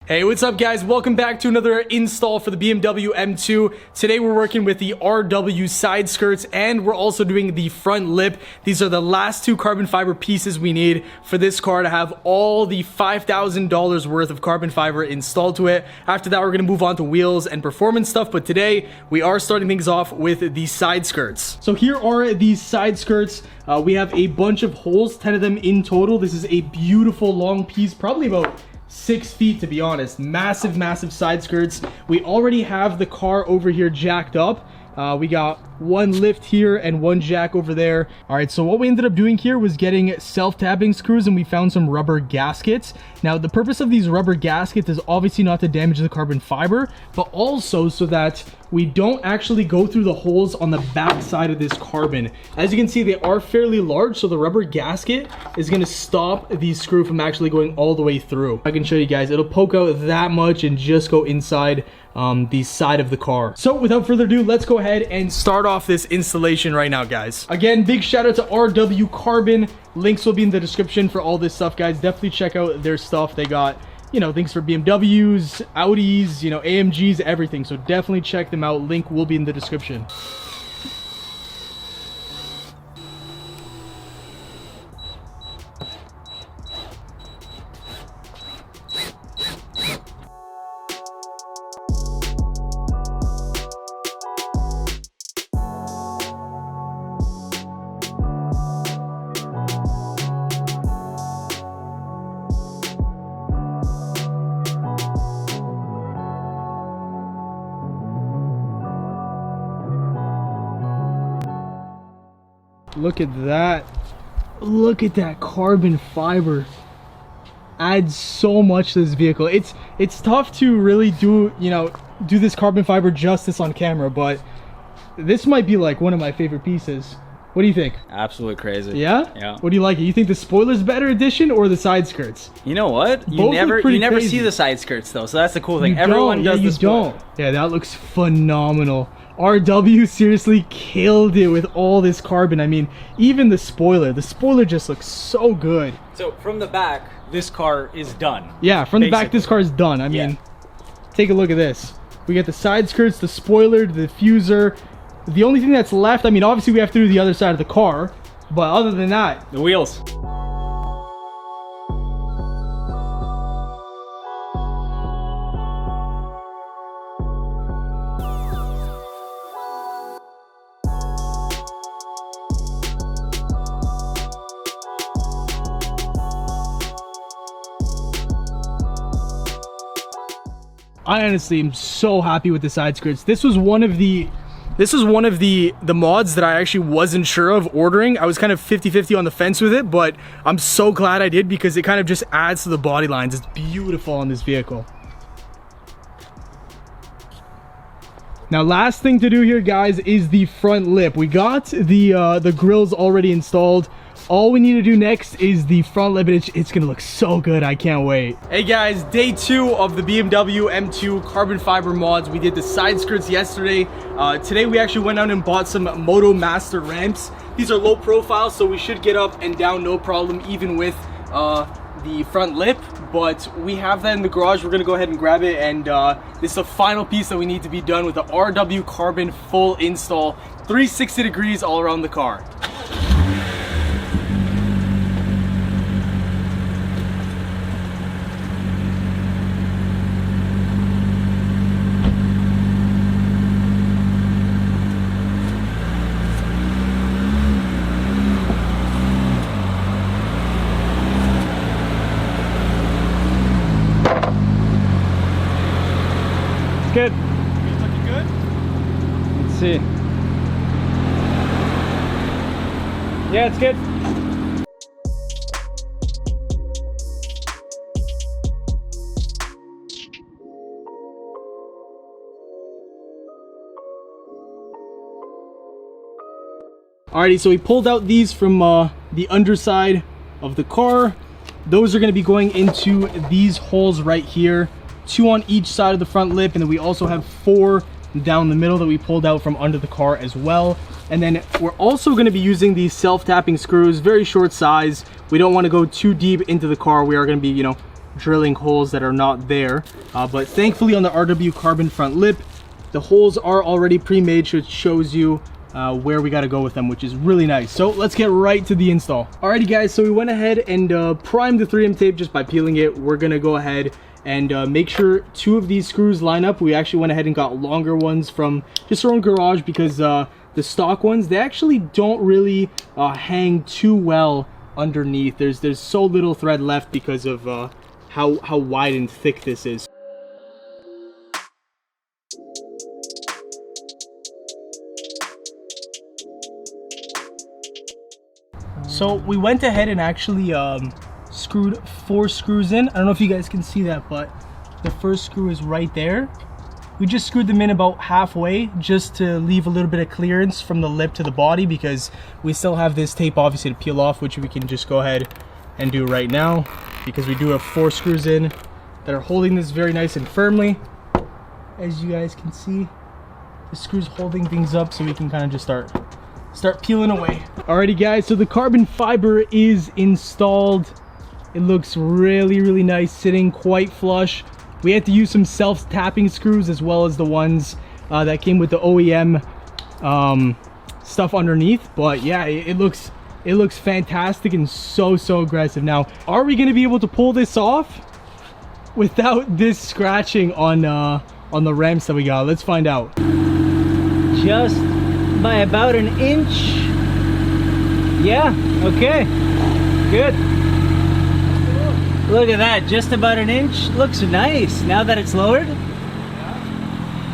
Hey, what's up guys? Welcome back to another install for the BMW M2. Today we're working with the RW side skirts and we're also doing the front lip. These are the last two carbon fiber pieces we need for this car to have all the $5,000 worth of carbon fiber installed to it. After that, we're gonna move on to wheels and performance stuff, but today we are starting things off with the side skirts. So here are these side skirts. We have a bunch of holes, 10 of them in total. This is a beautiful long piece, probably about 6 feet to be honest. Massive side skirts. We already have the car over here jacked up. We got one lift here and one jack over there. All right, so what we ended up doing here was getting self-tapping screws, and we found some rubber gaskets. Now the purpose of these rubber gaskets is obviously not to damage the carbon fiber, but also so that we don't actually go through the holes on the back side of this carbon. As you can see, they are fairly large, so the rubber gasket is going to stop the screw from actually going all the way through. I can show you guys, it'll poke out that much and just go inside the side of the car. So without further ado, let's go ahead and start off this installation right now, guys. Again, big shout out to RWCarbon. Links will be in the description for all this stuff, guys. Definitely check out their stuff. They got, you know, things for BMWs, Audis, you know, AMGs, everything. So definitely check them out. Link will be in the description. Look at that. Look at that carbon fiber. Adds so much to this vehicle. It's tough to really do this carbon fiber justice on camera, but this might be like one of my favorite pieces. What do you think? Absolutely crazy. Yeah? Yeah. What do you like? You think the spoiler's better addition or the side skirts? You know what? You Both never crazy. see the side skirts though, so that's the cool thing. You Everyone don't. does Yeah, the spoiler. Yeah, that looks phenomenal. RW seriously killed it with all this carbon. I mean, even the spoiler just looks so good. So from the back, this car is done. Yeah, from the back, this car is done. I mean, take a look at this. We got the side skirts, the spoiler, the diffuser. The only thing that's left, I mean, obviously we have to do the other side of the car, but other than that, The wheels. I honestly am so happy with the side skirts. This was one of the mods that I actually wasn't sure of ordering. I was kind of 50-50 on the fence with it, but I'm so glad I did because it kind of just adds to the body lines. It's beautiful on this vehicle. Now, last thing to do here, guys, is the front lip. We got the grills already installed. All we need to do next is the front lip, and it's gonna look so good. I can't wait. Hey guys, day 2 of the BMW M2 carbon fiber mods. We did the side skirts yesterday. Today we actually went out and bought some Moto Master ramps. These are low profile, so we should get up and down no problem, even with the front lip. But we have that in the garage. We're gonna go ahead and grab it, and this is the final piece that we need to be done with the RWCarbon full install, 360 degrees all around the car. Good. It's looking good? Let's see. Yeah, it's good. Alrighty, so we pulled out these from the underside of the car. Those are going to be going into these holes right here. 2 on each side of the front lip, and then we also have 4 down the middle that we pulled out from under the car as well. And then we're also going to be using these self-tapping screws, very short size. We don't want to go too deep into the car. We are going to be, you know, drilling holes that are not there. But thankfully on the RWCarbon front lip, the holes are already pre-made, so it shows you where we got to go with them, which is really nice. So let's get right to the install. Alrighty guys, so we went ahead and primed the 3M tape just by peeling it. We're gonna go ahead and make sure 2 of these screws line up. We actually went ahead and got longer ones from just our own garage because the stock ones, they actually don't really hang too well underneath. There's so little thread left because of how wide and thick this is. So we went ahead and actually screwed 4 screws in. I don't know if you guys can see that, but the first screw is right there. We just screwed them in about halfway just to leave a little bit of clearance from the lip to the body, because we still have this tape obviously to peel off, which we can just go ahead and do right now, because we do have 4 screws in that are holding this very nice and firmly. As you guys can see, the screws holding things up, so we can kind of just start peeling away. Alrighty guys, so the carbon fiber is installed. It looks really nice, sitting quite flush. We had to use some self-tapping screws as well as the ones that came with the OEM stuff underneath. But yeah, it looks fantastic and so aggressive. Now, are we gonna be able to pull this off without this scratching on the ramps that we got? Let's find out. Just by about an inch. Yeah, okay, good. Look at that, just about an inch. Looks nice now that it's lowered.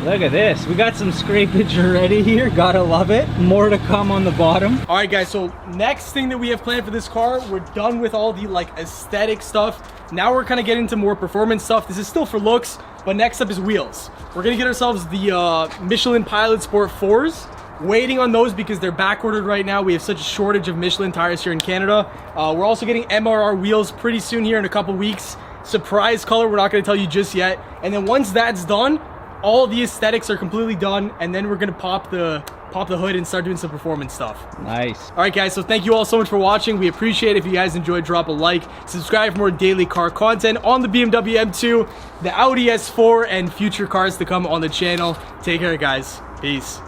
Look at this, we got some scrapage already here, gotta love it. More to come on the bottom. All right guys, so next thing that we have planned for this car, we're done with all the like aesthetic stuff. Now we're kind of getting into more performance stuff. This is still for looks, but next up is wheels. We're gonna get ourselves the Michelin Pilot Sport 4s. Waiting on those because they're back ordered right now. We have such a shortage of Michelin tires here in Canada. We're also getting MRR wheels pretty soon here in a couple weeks. Surprise color, we're not going to tell you just yet. And then once that's done, all the aesthetics are completely done, and then we're going to pop the hood and start doing some performance stuff. Nice. All right guys, so thank you all so much for watching. We appreciate it. If you guys enjoyed, drop a like, subscribe for more daily car content on the BMW M2, the Audi S4, and future cars to come on the channel. Take care guys. Peace.